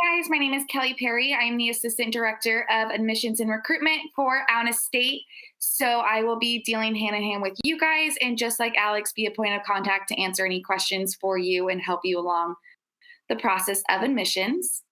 guys, my name is Kelly Perry. I'm the Assistant Director of Admissions and Recruitment for Auna State. So I will be dealing hand in hand with you guys and just like Alex, be a point of contact to answer any questions for you and help you along the process of admissions.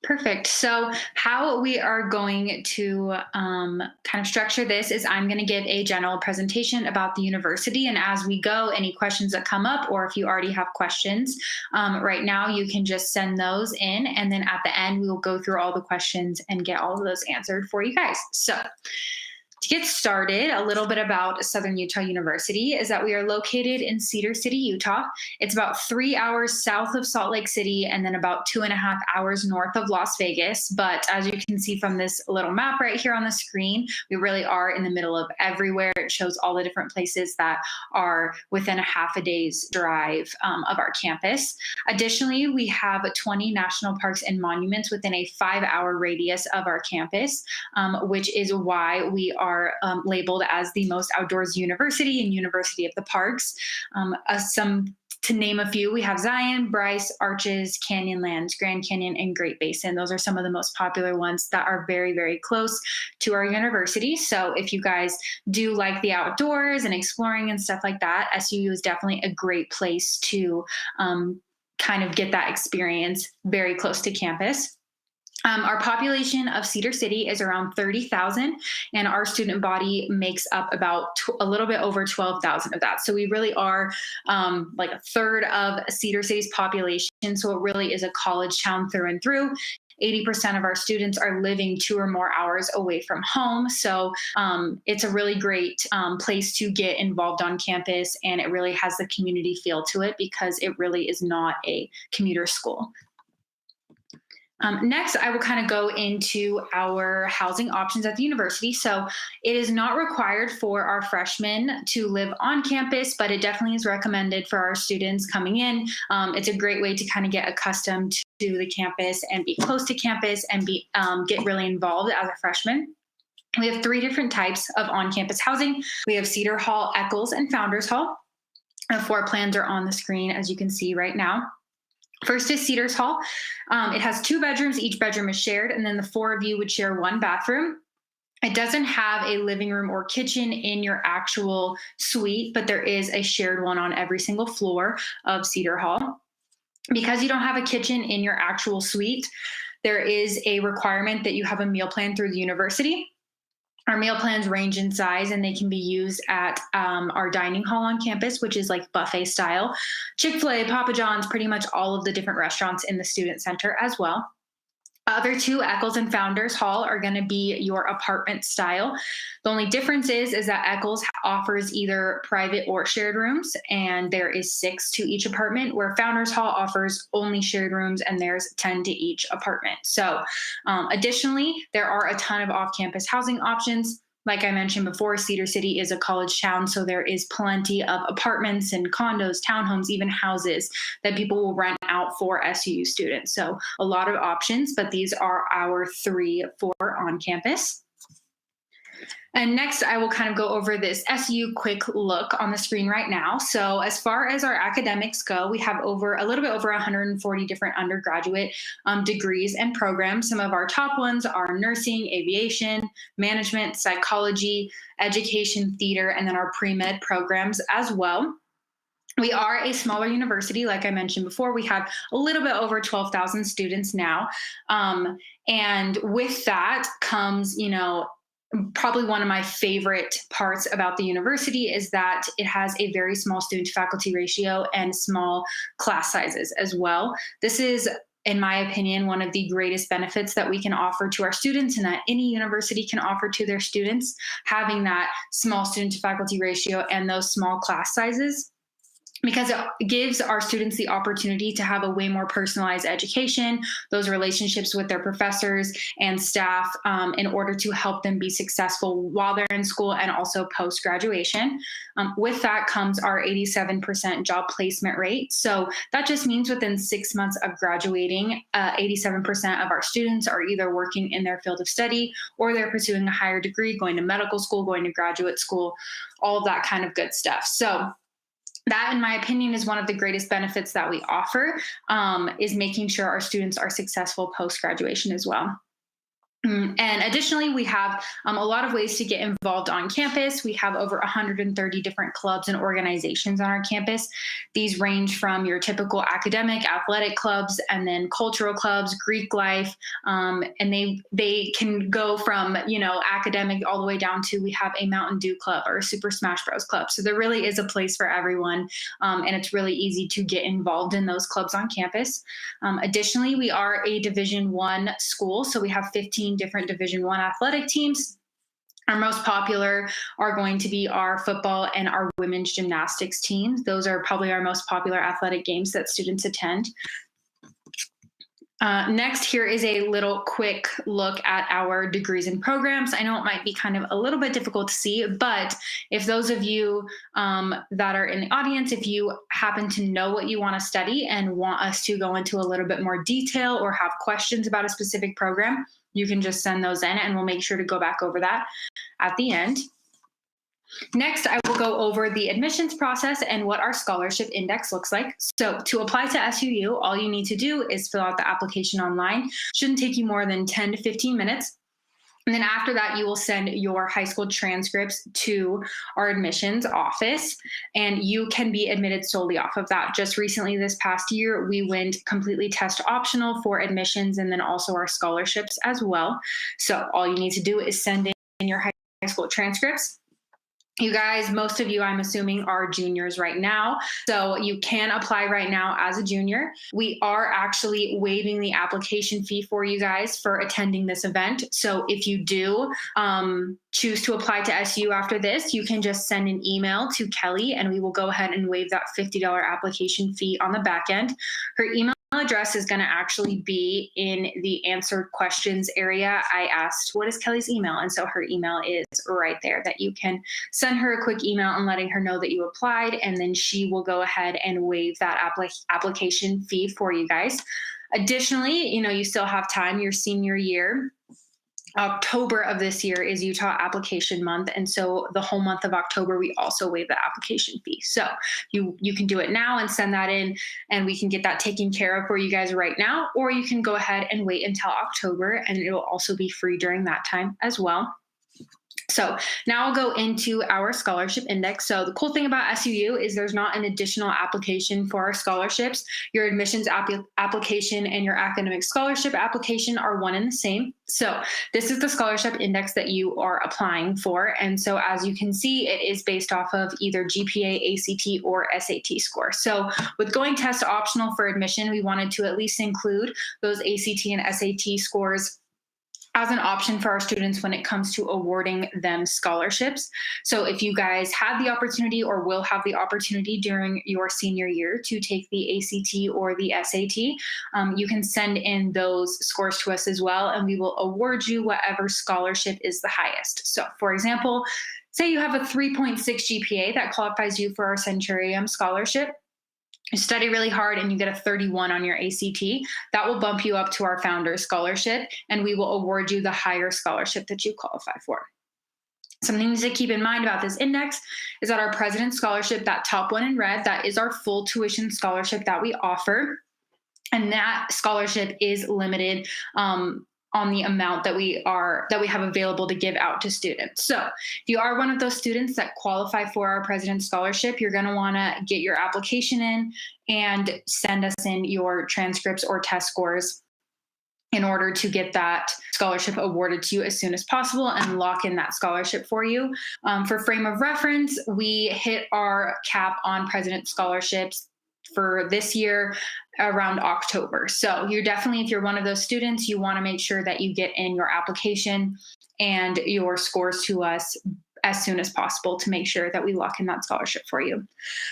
Perfect. So how we are going to kind of structure this is I'm going to give a general presentation about the university. And as we go, any questions that come up, or if you already have questions right now, you can just send those in. And then at the end, we will go through all the questions and get all of those answered for you guys. So to get started, a little bit about Southern Utah University is that we are located in Cedar City, Utah. It's about 3 hours south of Salt Lake City and then about 2.5 hours north of Las Vegas. But as you can see from this little map right here on the screen, we really are in the middle of everywhere. It shows all the different places that are within a half a day's drive of our campus. Additionally, we have 20 national parks and monuments within a 5-hour radius of our campus, which is why we are labeled as the most outdoors university and University of the Parks. To name a few, we have Zion, Bryce, Arches, Canyonlands, Grand Canyon, and Great Basin. Those are some of the most popular ones that are very, very close to our university. So if you guys do like the outdoors and exploring and stuff like that, SUU is definitely a great place to kind of get that experience very close to campus. Our population of Cedar City is around 30,000, and our student body makes up about a little bit over 12,000 of that. So we really are like a third of Cedar City's population. So it really is a college town through and through. 80% of our students are living 2 or more hours away from home. So it's a really great place to get involved on campus, and it really has the community feel to it because it really is not a commuter school. Next, I will kind of go into our housing options at the university. So it is not required for our freshmen to live on campus, but it definitely is recommended for our students coming in. It's a great way to kind of get accustomed to the campus and be close to campus and get really involved as a freshman. We have 3 different types of on-campus housing. We have Cedar Hall, Eccles, and Founders Hall. The 4 plans are on the screen, as you can see right now. First is Cedars Hall. It has 2 bedrooms. Each bedroom is shared, and then the 4 of you would share 1 bathroom. It doesn't have a living room or kitchen in your actual suite, but there is a shared one on every single floor of Cedar Hall. Because you don't have a kitchen in your actual suite, there is a requirement that you have a meal plan through the university. Our meal plans range in size, and they can be used at our dining hall on campus, which is like buffet style. Chick-fil-A, Papa John's, pretty much all of the different restaurants in the student center as well. Other 2, Eccles and Founders Hall, are going to be your apartment style. The only difference is that Eccles offers either private or shared rooms, and there is 6 to each apartment, where Founders Hall offers only shared rooms, and there's 10 to each apartment. So additionally, there are a ton of off-campus housing options. Like I mentioned before, Cedar City is a college town, so there is plenty of apartments and condos, townhomes, even houses that people will rent out for SUU students. So a lot of options, but these are our 3 for on campus. And next, I will kind of go over this SUU quick look on the screen right now. So as far as our academics go, we have a little bit over 140 different undergraduate degrees and programs. Some of our top ones are nursing, aviation, management, psychology, education, theater, and then our pre-med programs as well. We are a smaller university. Like I mentioned before, we have a little bit over 12,000 students now. And with that comes, probably one of my favorite parts about the university is that it has a very small student to faculty ratio and small class sizes as well. This is, in my opinion, one of the greatest benefits that we can offer to our students and that any university can offer to their students, having that small student to faculty ratio and those small class sizes, because it gives our students the opportunity to have a way more personalized education, those relationships with their professors and staff in order to help them be successful while they're in school and also post-graduation. With that comes our 87% job placement rate. So that just means within 6 months of graduating, 87% of our students are either working in their field of study or they're pursuing a higher degree, going to medical school, going to graduate school, all of that kind of good stuff. So That, in my opinion, is one of the greatest benefits that we offer, is making sure our students are successful post-graduation as well. And additionally, we have a lot of ways to get involved on campus. We have over 130 different clubs and organizations on our campus. These range from your typical academic, athletic clubs, and then cultural clubs, Greek life, and they can go from academic all the way down to, we have a Mountain Dew club or a Super Smash Bros club. So there really is a place for everyone, and it's really easy to get involved in those clubs on campus. Additionally, we are a Division I school, so we have 15 different Division I athletic teams. Our most popular are going to be our football and our women's gymnastics teams. Those are probably our most popular athletic games that students attend. Next, here is a little quick look at our degrees and programs. I know it might be kind of a little bit difficult to see, but if those of you that are in the audience, if you happen to know what you want to study and want us to go into a little bit more detail or have questions about a specific program, you can just send those in and we'll make sure to go back over that at the end. Next, I will go over the admissions process and what our scholarship index looks like. So to apply to SUU, all you need to do is fill out the application online. Shouldn't take you more than 10 to 15 minutes. And then after that, you will send your high school transcripts to our admissions office, and you can be admitted solely off of that. Just recently, this past year, we went completely test optional for admissions and then also our scholarships as well. So all you need to do is send in your high school transcripts. You guys, most of you, I'm assuming, are juniors right now, so you can apply right now as a junior. We are actually waiving the application fee for you guys for attending this event. So if you do choose to apply to SU after this, you can just send an email to Kelly and we will go ahead and waive that $50 application fee on the back end. Her email address is going to actually be in the answered questions area. I asked, what is Kelly's email? And so her email is right there, that you can send her a quick email and letting her know that you applied, and then she will go ahead and waive that application fee for you guys. Additionally, you still have time. Your senior year, October of this year, is Utah application month. And so the whole month of October, we also waive the application fee. So you can do it now and send that in, and we can get that taken care of for you guys right now, or you can go ahead and wait until October and it will also be free during that time as well. So now I'll go into our scholarship index. So the cool thing about SUU is there's not an additional application for our scholarships. Your admissions application and your academic scholarship application are one and the same. So this is the scholarship index that you are applying for. And so as you can see, it is based off of either GPA, ACT, or SAT score. So with going test optional for admission, we wanted to at least include those ACT and SAT scores as an option for our students when it comes to awarding them scholarships. So if you guys had the opportunity or will have the opportunity during your senior year to take the ACT or the SAT, you can send in those scores to us as well, and we will award you whatever scholarship is the highest. So for example, say you have a 3.6 GPA that qualifies you for our Centurium scholarship. You study really hard and you get a 31 on your ACT, that will bump you up to our Founders Scholarship, and we will award you the higher scholarship that you qualify for. Some things to keep in mind about this index is that our President's Scholarship, that top one in red, that is our full tuition scholarship that we offer. And that scholarship is limited on the amount that we have available to give out to students. So if you are one of those students that qualify for our President's Scholarship, you're going to want to get your application in and send us in your transcripts or test scores in order to get that scholarship awarded to you as soon as possible and lock in that scholarship for you. For frame of reference, we hit our cap on President's Scholarships for this year around October. So you're definitely, if you're one of those students, you want to make sure that you get in your application and your scores to us as soon as possible to make sure that we lock in that scholarship for you.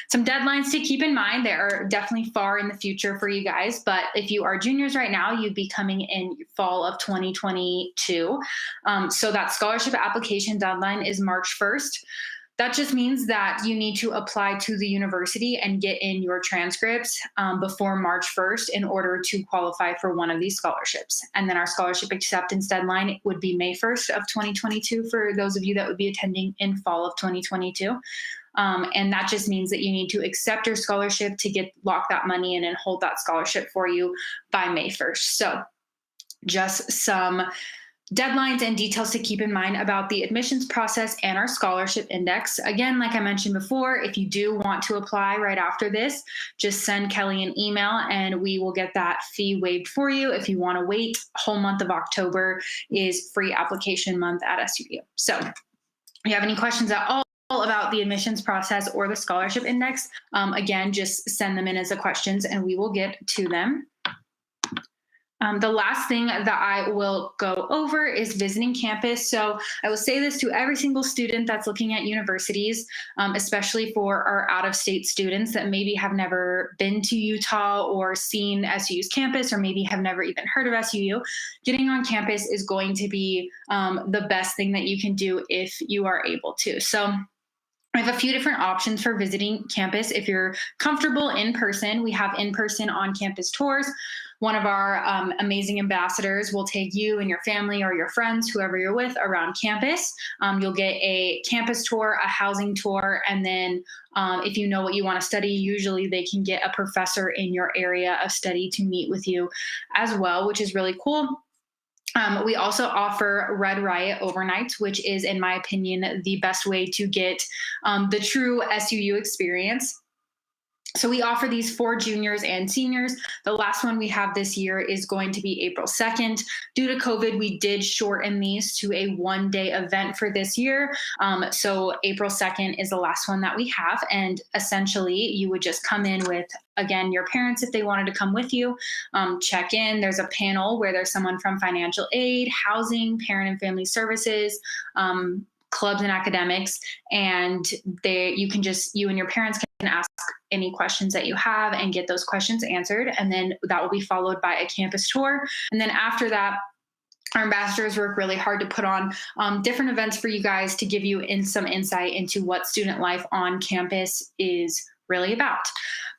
Some deadlines to keep in mind, they are definitely far in the future for you guys, but if you are juniors right now, you'd be coming in fall of 2022. So that scholarship application deadline is March 1st. That just means that you need to apply to the university and get in your transcripts before March 1st in order to qualify for one of these scholarships. And then our scholarship acceptance deadline would be May 1st of 2022 for those of you that would be attending in fall of 2022. And that just means that you need to accept your scholarship to lock that money in and hold that scholarship for you by May 1st. So just some deadlines and details to keep in mind about the admissions process and our scholarship index. Again, like I mentioned before, if you do want to apply right after this, just send Kelly an email and we will get that fee waived for you. If you want to wait, whole month of October is free application month at SUU. So if you have any questions at all about the admissions process or the scholarship index, again, just send them in as the questions and we will get to them. The last thing that I will go over is visiting campus. So I will say this to every single student that's looking at universities, especially for our out-of-state students that maybe have never been to Utah or seen SUU's campus, or maybe have never even heard of SUU. Getting on campus is going to be the best thing that you can do if you are able to. So I have a few different options for visiting campus. If you're comfortable in person, we have in-person on-campus tours. One of our amazing ambassadors will take you and your family or your friends, whoever you're with, around campus. You'll get a campus tour, a housing tour, and then if you know what you want to study, usually they can get a professor in your area of study to meet with you as well, which is really cool. We also offer Red Riot overnights, which is, in my opinion, the best way to get the true SUU experience. So we offer these for juniors and seniors. The last one we have this year is going to be April 2nd. Due to COVID, we did shorten these to a one-day event for this year. So April 2nd is the last one that we have. And essentially, you would just come in with, again, your parents if they wanted to come with you, check in. There's a panel where there's someone from financial aid, housing, parent and family services, clubs and academics, and you and your parents can ask any questions that you have and get those questions answered. And then that will be followed by a campus tour. And then after that, our ambassadors work really hard to put on different events for you guys to give you some insight into what student life on campus is really about.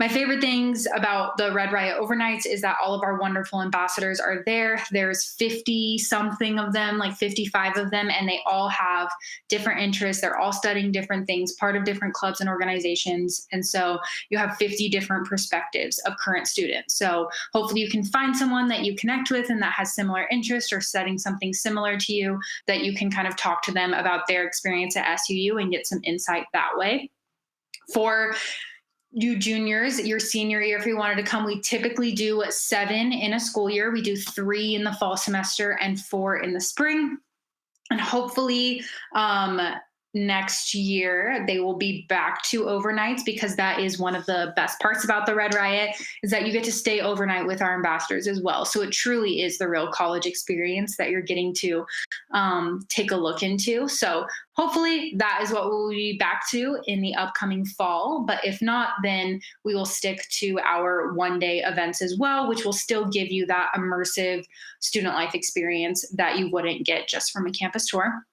My favorite things about the Red Riot overnights is that all of our wonderful ambassadors are there. There's 50 something of them, like 55 of them, and they all have different interests. They're all studying different things, part of different clubs and organizations. And so you have 50 different perspectives of current students. So hopefully you can find someone that you connect with and that has similar interests or studying something similar to you, that you can kind of talk to them about their experience at SUU and get some insight that way. For you juniors, your senior year, if you wanted to come, we typically do 7 in a school year. We do 3 in the fall semester and 4 in the spring. And hopefully next year they will be back to overnights, because that is one of the best parts about the Red Riot, is that you get to stay overnight with our ambassadors as well. So it truly is the real college experience that you're getting to take a look into. So hopefully that is what we'll be back to in the upcoming fall. But if not, then we will stick to our one-day events as well, which will still give you that immersive student life experience that you wouldn't get just from a campus tour.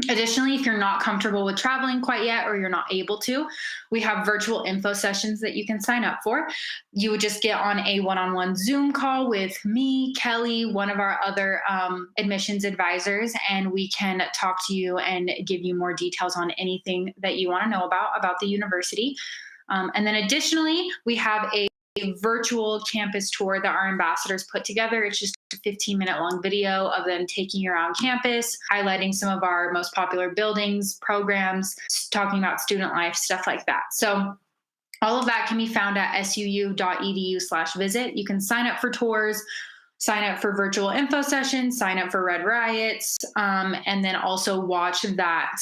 Additionally, if you're not comfortable with traveling quite yet, or you're not able to, we have virtual info sessions that you can sign up for. You would just get on a one-on-one Zoom call with me, Kelly, one of our other admissions advisors, and we can talk to you and give you more details on anything that you want to know about the university. And then additionally, we have a virtual campus tour that our ambassadors put together. It's just a 15-minute long video of them taking you around campus, highlighting some of our most popular buildings, programs, talking about student life, stuff like that. So all of that can be found at suu.edu/visit. You can sign up for tours, sign up for virtual info sessions, sign up for Red Riots, and then also watch that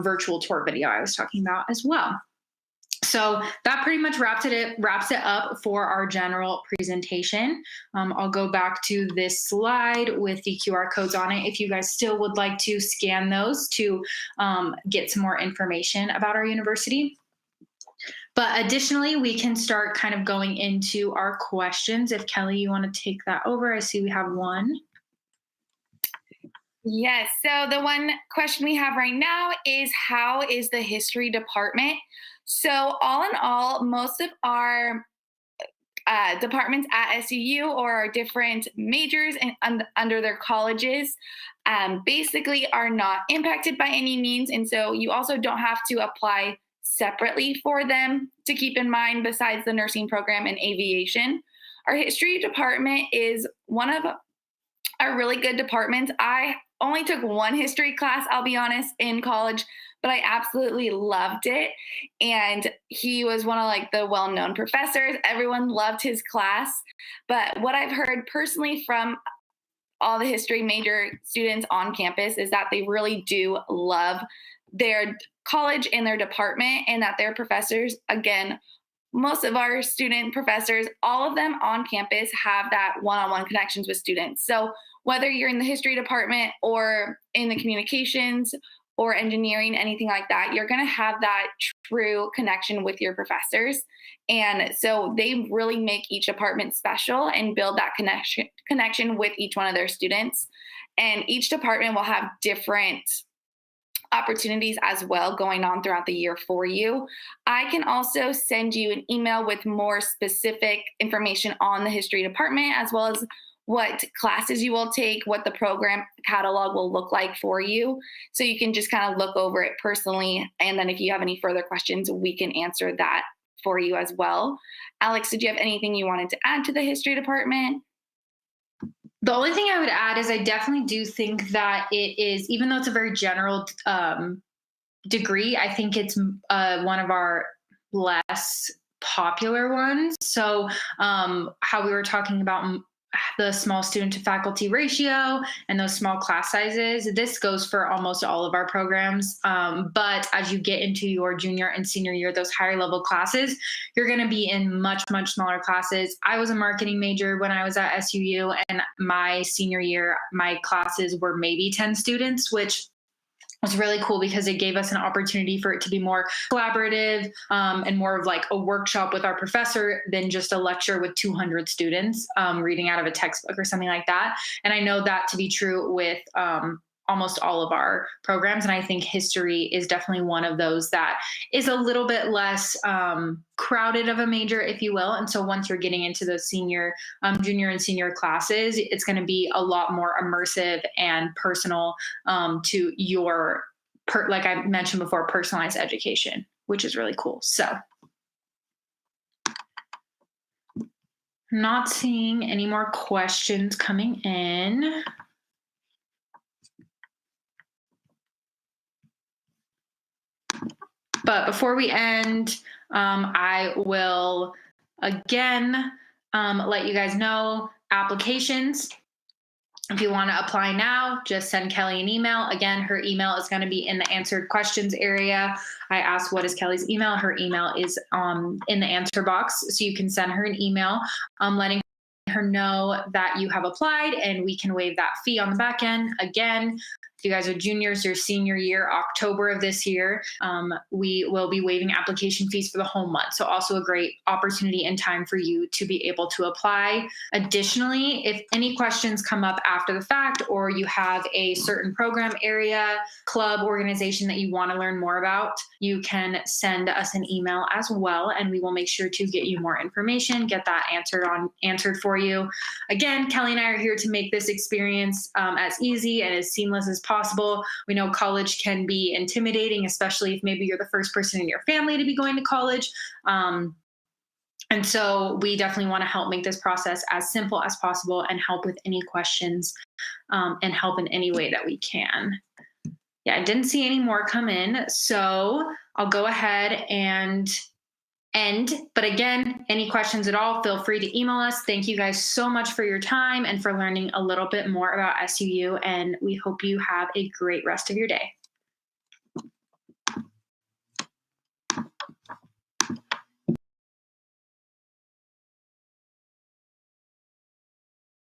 virtual tour video I was talking about as well. So that pretty much wraps it up for our general presentation. I'll go back to this slide with the QR codes on it if you guys still would like to scan those to get some more information about our university. But additionally, we can start kind of going into our questions. If Kelly, you want to take that over, I see we have one. Yes, so the one question we have right now is, how is the history department? So all in all, most of our departments at SUU, or our different majors under their colleges, basically are not impacted by any means. And so you also don't have to apply separately for them to keep in mind besides the nursing program and aviation. Our history department is one of our really good departments. I only took one history class, I'll be honest, in college, but I absolutely loved it. And he was one of like the well-known professors. Everyone loved his class. But what I've heard personally from all the history major students on campus is that they really do love their college and their department, and that their professors, again, most of our student professors, all of them on campus have that one-on-one connections with students. So whether you're in the history department or in the communications or engineering, anything like that, you're going to have that true connection with your professors. And so they really make each department special and build that connection with each one of their students. And each department will have different opportunities as well going on throughout the year for you. I can also send you an email with more specific information on the history department, as well as what classes you will take, what the program catalog will look like for you. So you can just kind of look over it personally. And then if you have any further questions, we can answer that for you as well. Alex, did you have anything you wanted to add to the history department? The only thing I would add is I definitely do think that it is, even though it's a very general degree, I think it's one of our less popular ones. So how we were talking about the small student to faculty ratio and those small class sizes, this goes for almost all of our programs. But as you get into your junior and senior year, those higher level classes, you're going to be in much, much smaller classes. I was a marketing major when I was at SUU, and my senior year, my classes were maybe 10 students, which was really cool because it gave us an opportunity for it to be more collaborative and more of like a workshop with our professor than just a lecture with 200 students reading out of a textbook or something like that. And I know that to be true with almost all of our programs. And I think history is definitely one of those that is a little bit less crowded of a major, if you will. And so once you're getting into those senior, junior and senior classes, it's going to be a lot more immersive and personal to your, like I mentioned before, personalized education, which is really cool. So not seeing any more questions coming in. But before we end, I will again let you guys know applications. If you want to apply now, just send Kelly an email. Again, her email is going to be in the answered questions area. I asked what is Kelly's email. Her email is in the answer box. So you can send her an email letting her know that you have applied, and we can waive that fee on the back end. Again, if you guys are juniors, your senior year, October of this year, we will be waiving application fees for the whole month. So also a great opportunity and time for you to be able to apply. Additionally, if any questions come up after the fact, or you have a certain program area, club, organization that you want to learn more about, you can send us an email as well, and we will make sure to get you more information, get that answered for you. Again, Kelly and I are here to make this experience as easy and as seamless as possible. We know college can be intimidating, especially if maybe you're the first person in your family to be going to college. And so we definitely want to help make this process as simple as possible and help with any questions and help in any way that we can. Yeah, I didn't see any more come in, so I'll go ahead and end. But again, any questions at all, feel free to email us. Thank you guys so much for your time and for learning a little bit more about SUU, and we hope you have a great rest of your day.